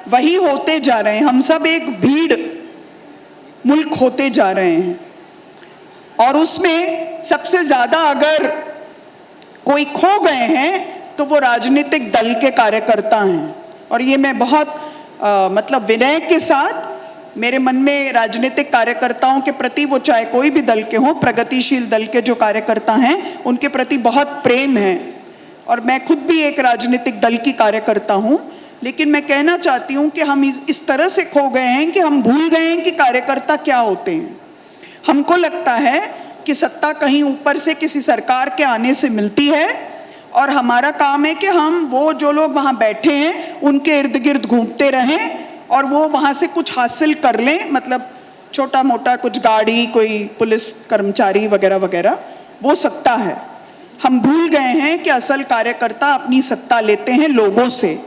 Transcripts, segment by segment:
वही होते जा रहे हैं। हम सब एक भीड़ मुल्क होते जा रहे हैं, और उसमें सबसे ज़्यादा अगर कोई खो गए हैं तो वो राजनीतिक दल के कार्यकर्ता हैं। और ये मैं बहुत मतलब विनय के साथ, मेरे मन में राजनीतिक कार्यकर्ताओं के प्रति, वो चाहे कोई भी दल के हों, प्रगतिशील दल के जो कार्यकर्ता हैं उनके प्रति बहुत प्रेम है, और मैं खुद भी एक राजनीतिक दल की कार्यकर्ता हूँ। लेकिन मैं कहना चाहती हूँ कि हम इस तरह से खो गए हैं कि हम भूल गए हैं कि कार्यकर्ता क्या होते हैं। हमको लगता है कि सत्ता कहीं ऊपर से किसी सरकार के आने से मिलती है, और हमारा काम है कि हम वो जो लोग वहाँ बैठे हैं उनके इर्द गिर्द घूमते रहें और वो वहाँ से कुछ हासिल कर लें, मतलब छोटा मोटा कुछ गाड़ी, कोई पुलिस कर्मचारी वगैरह वगैरह, वो सत्ता है। हम भूल गए हैं कि असल कार्यकर्ता अपनी सत्ता लेते हैं लोगों से,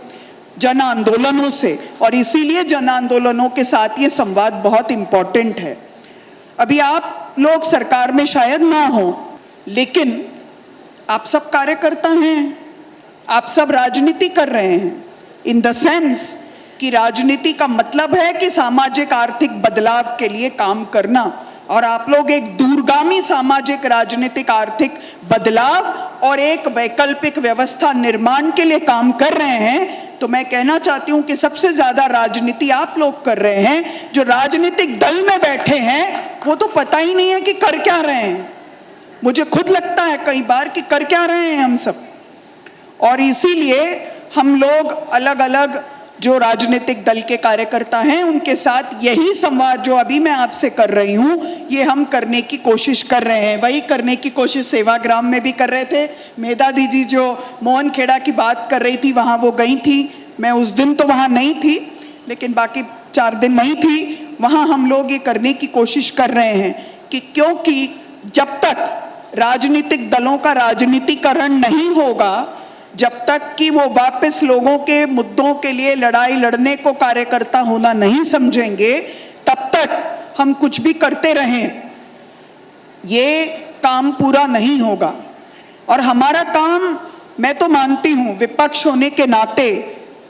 जन आंदोलनों से, और इसीलिए जन आंदोलनों के साथ ये संवाद बहुत इम्पोर्टेंट है। अभी आप लोग सरकार में शायद ना हो, लेकिन आप सब कार्यकर्ता हैं, आप सब राजनीति कर रहे हैं, इन द सेंस कि राजनीति का मतलब है कि सामाजिक आर्थिक बदलाव के लिए काम करना, और आप लोग एक दूरगामी सामाजिक राजनीतिक आर्थिक बदलाव और एक वैकल्पिक व्यवस्था निर्माण के लिए काम कर रहे हैं। तो मैं कहना चाहती हूं कि सबसे ज्यादा राजनीति आप लोग कर रहे हैं। जो राजनीतिक दल में बैठे हैं वो तो पता ही नहीं है कि कर क्या रहे हैं। मुझे खुद लगता है कई बार कि कर क्या रहे हैं हम सब, और इसीलिए हम लोग अलग अलग जो राजनीतिक दल के कार्यकर्ता हैं उनके साथ यही संवाद जो अभी मैं आपसे कर रही हूं, ये हम करने की कोशिश कर रहे हैं। वही करने की कोशिश सेवाग्राम में भी कर रहे थे। मेधा दीदी जो मोहन खेड़ा की बात कर रही थी वहाँ वो गई थी, मैं उस दिन तो वहाँ नहीं थी, लेकिन बाकी 4 दिन वहीं थी। वहाँ हम लोग ये करने की कोशिश कर रहे हैं कि क्योंकि जब तक राजनीतिक दलों का राजनीतिकरण नहीं होगा, जब तक कि वो वापस लोगों के मुद्दों के लिए लड़ाई लड़ने को कार्यकर्ता होना नहीं समझेंगे, तब तक हम कुछ भी करते रहें, ये काम पूरा नहीं होगा। और हमारा काम, मैं तो मानती हूँ विपक्ष होने के नाते,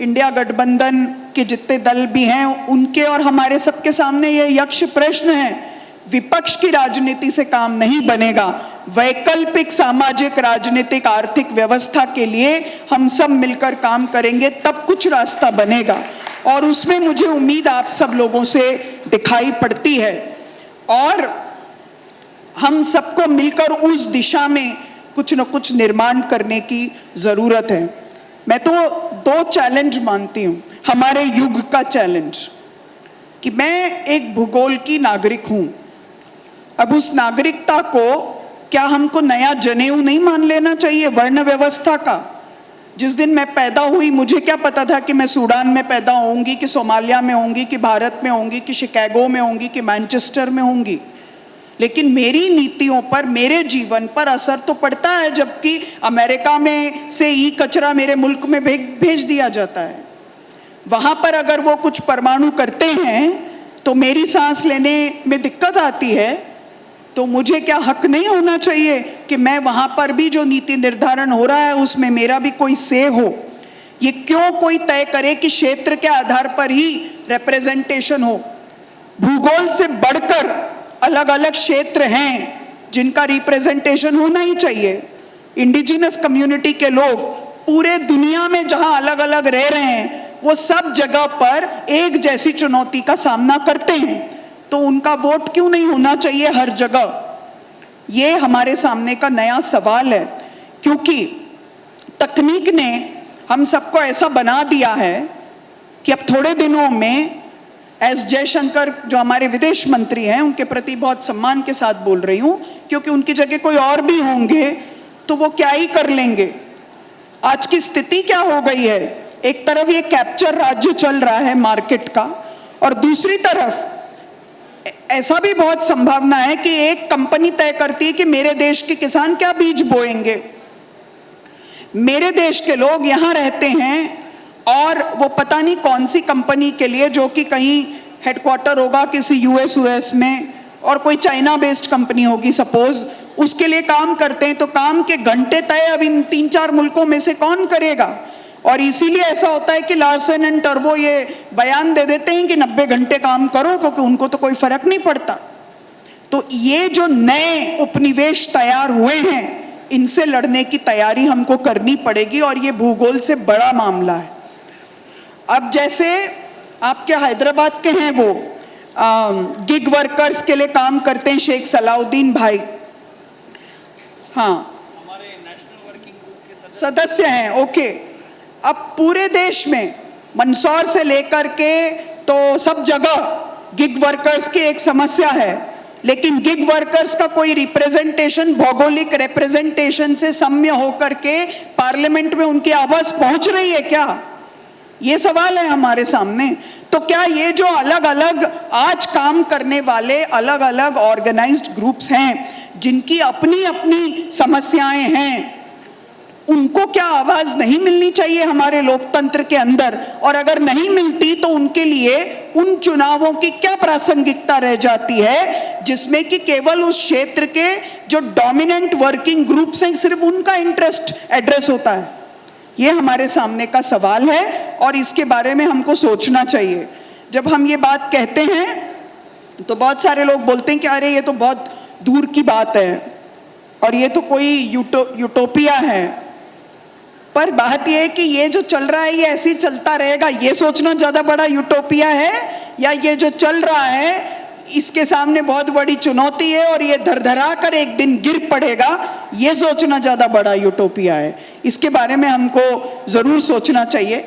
इंडिया गठबंधन के जितने दल भी हैं उनके और हमारे सबके सामने ये यक्ष प्रश्न है। विपक्ष की राजनीति से काम नहीं बनेगा। वैकल्पिक सामाजिक राजनीतिक आर्थिक व्यवस्था के लिए हम सब मिलकर काम करेंगे, तब कुछ रास्ता बनेगा, और उसमें मुझे उम्मीद आप सब लोगों से दिखाई पड़ती है। और हम सबको मिलकर उस दिशा में कुछ न कुछ निर्माण करने की जरूरत है। मैं तो 2 चैलेंज मानती हूँ हमारे युग का चैलेंज, कि मैं एक भूगोल की नागरिक हूँ। अब उस नागरिकता को क्या हमको नया जनेऊ नहीं मान लेना चाहिए वर्ण व्यवस्था का? जिस दिन मैं पैदा हुई मुझे क्या पता था कि मैं सूडान में पैदा होंगी, कि सोमालिया में होंगी, कि भारत में होंगी, कि शिकागो में होंगी, कि मैनचेस्टर में होंगी। लेकिन मेरी नीतियों पर, मेरे जीवन पर असर तो पड़ता है, जबकि अमेरिका में से ई कचरा मेरे मुल्क में भेज दिया जाता है। वहाँ पर अगर वो कुछ परमाणु करते हैं तो मेरी सांस लेने में दिक्कत आती है, तो मुझे क्या हक नहीं होना चाहिए कि मैं वहाँ पर भी जो नीति निर्धारण हो रहा है उसमें मेरा भी कोई से हो? ये क्यों कोई तय करे कि क्षेत्र के आधार पर ही रिप्रेजेंटेशन हो? भूगोल से बढ़कर अलग अलग क्षेत्र हैं जिनका रिप्रेजेंटेशन होना ही चाहिए। इंडिजिनस कम्युनिटी के लोग पूरे दुनिया में जहाँ अलग अलग रह रहे हैं वो सब जगह पर एक जैसी चुनौती का सामना करते हैं, तो उनका वोट क्यों नहीं होना चाहिए हर जगह? ये हमारे सामने का नया सवाल है, क्योंकि तकनीक ने हम सबको ऐसा बना दिया है कि अब थोड़े दिनों में एस जयशंकर जो हमारे विदेश मंत्री हैं, उनके प्रति बहुत सम्मान के साथ बोल रही हूँ, क्योंकि उनकी जगह कोई और भी होंगे तो वो क्या ही कर लेंगे। आज की स्थिति क्या हो गई है? एक तरफ ये कैप्चर राज्य चल रहा है मार्केट का, और दूसरी तरफ ऐसा भी बहुत संभावना है कि एक कंपनी तय करती है कि मेरे देश के किसान क्या बीज बोएंगे। मेरे देश के लोग यहाँ रहते हैं और वो पता नहीं कौन सी कंपनी के लिए, जो कि कहीं हेडक्वार्टर होगा किसी यूएस में और कोई चाइना बेस्ड कंपनी होगी सपोज, उसके लिए काम करते हैं। तो काम के घंटे तय अब इन 3-4 मुल्कों में से कौन करेगा? और इसीलिए ऐसा होता है कि लार्सन एंड टर्बो ये बयान दे देते हैं कि 90 घंटे काम करो, क्योंकि उनको तो कोई फर्क नहीं पड़ता। तो ये जो नए उपनिवेश तैयार हुए हैं, इनसे लड़ने की तैयारी हमको करनी पड़ेगी, और ये भूगोल से बड़ा मामला है। अब जैसे आपके हैदराबाद के हैं वो गिग वर्कर्स के लिए काम करते हैं, शेख सलाउद्दीन भाई, हाँ हमारे नेशनल वर्किंग ग्रुप के सदस्य हैं, ओके। अब पूरे देश में मंदसौर से लेकर के तो सब जगह गिग वर्कर्स की एक समस्या है, लेकिन गिग वर्कर्स का कोई रिप्रेजेंटेशन, भौगोलिक रिप्रेजेंटेशन से सम्य होकर के पार्लियामेंट में उनकी आवाज पहुंच रही है क्या? ये सवाल है हमारे सामने। तो क्या ये जो अलग अलग आज काम करने वाले अलग अलग ऑर्गेनाइज्ड ग्रुप्स हैं, जिनकी अपनी अपनी समस्याएं हैं, उनको क्या आवाज नहीं मिलनी चाहिए हमारे लोकतंत्र के अंदर? और अगर नहीं मिलती तो उनके लिए उन चुनावों की क्या प्रासंगिकता रह जाती है, जिसमें कि केवल उस क्षेत्र के जो डोमिनेंट वर्किंग ग्रुप्स हैं, सिर्फ उनका इंटरेस्ट एड्रेस होता है? ये हमारे सामने का सवाल है, और इसके बारे में हमको सोचना चाहिए। जब हम ये बात कहते हैं तो बहुत सारे लोग बोलते हैं कि अरे ये तो बहुत दूर की बात है, और ये तो कोई यूटोपिया है। पर बात यह है कि ये जो चल रहा है ये ऐसे ही चलता रहेगा, ये सोचना ज़्यादा बड़ा यूटोपिया है, या ये जो चल रहा है इसके सामने बहुत बड़ी चुनौती है और ये धरधरा कर एक दिन गिर पड़ेगा, ये सोचना ज़्यादा बड़ा यूटोपिया है? इसके बारे में हमको ज़रूर सोचना चाहिए।